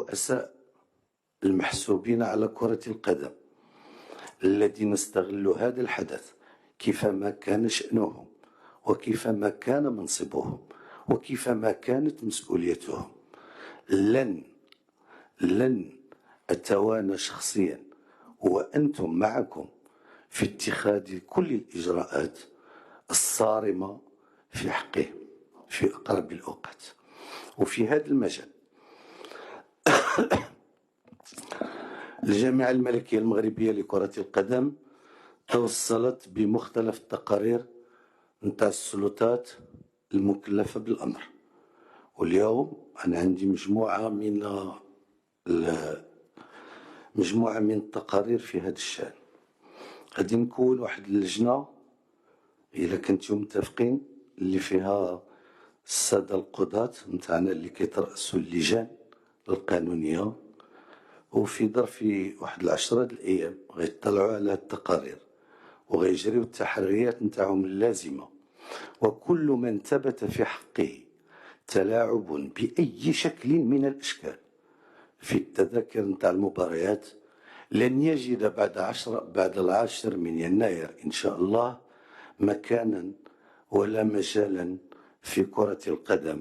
الرؤساء المحسوبين على كرة القدم الذين استغلوا هذا الحدث كيفما كان شأنهم وكيفما كان منصبهم وكيفما كانت مسؤوليتهم، لن أتوانى شخصيا وأنتم معكم في اتخاذ كل الإجراءات الصارمة في حقهم في أقرب الأوقات. وفي هذا المجال الجامعة الملكية المغربية لكرة القدم توصلت بمختلف التقارير نتاع السلطات المكلفة بالأمر، واليوم أنا عندي مجموعة من التقارير في هذا الشأن. غادي نكون واحد اللجنة إلا كنتم متفقين اللي فيها السادة القضاة نتاعنا اللي كيترأسوا اللجان القانونية، وفي ظرف واحد 10 الأيام غيطلعوا على التقارير وغيجريو التحريات نتاعهم اللازمة، وكل من ثبت في حقه تلاعب بأي شكل من الأشكال في التذاكر نتاع المباريات لن يجد بعد 10 من يناير إن شاء الله مكانا ولا مجالا في كرة القدم،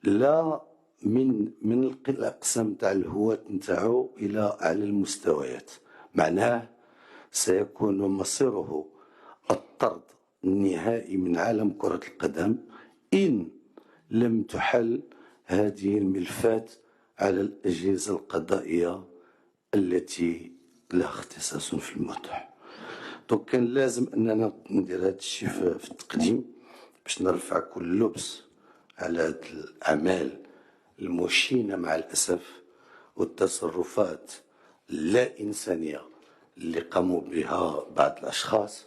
لا من الأقسام تاع الهواة نتاعو إلى أعلى المستويات. معناه سيكون مصيره الطرد النهائي من عالم كرة القدم إن لم تحل هذه الملفات على الأجهزة القضائية التي لها اختصاص في الموضوع. دونك كان لازم أننا ندير هذا الشيء في التقديم باش نرفع كل لبس على هذه الأعمال المشينة مع الأسف والتصرفات اللا إنسانية اللي قاموا بها بعض الأشخاص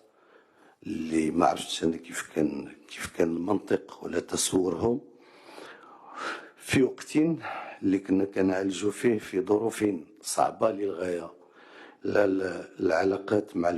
اللي ما عرفتش أنا كيف كان المنطق ولا تصورهم في وقت اللي كنا كنعالجوا فيه في ظروف صعبة للغاية. العلاقات مع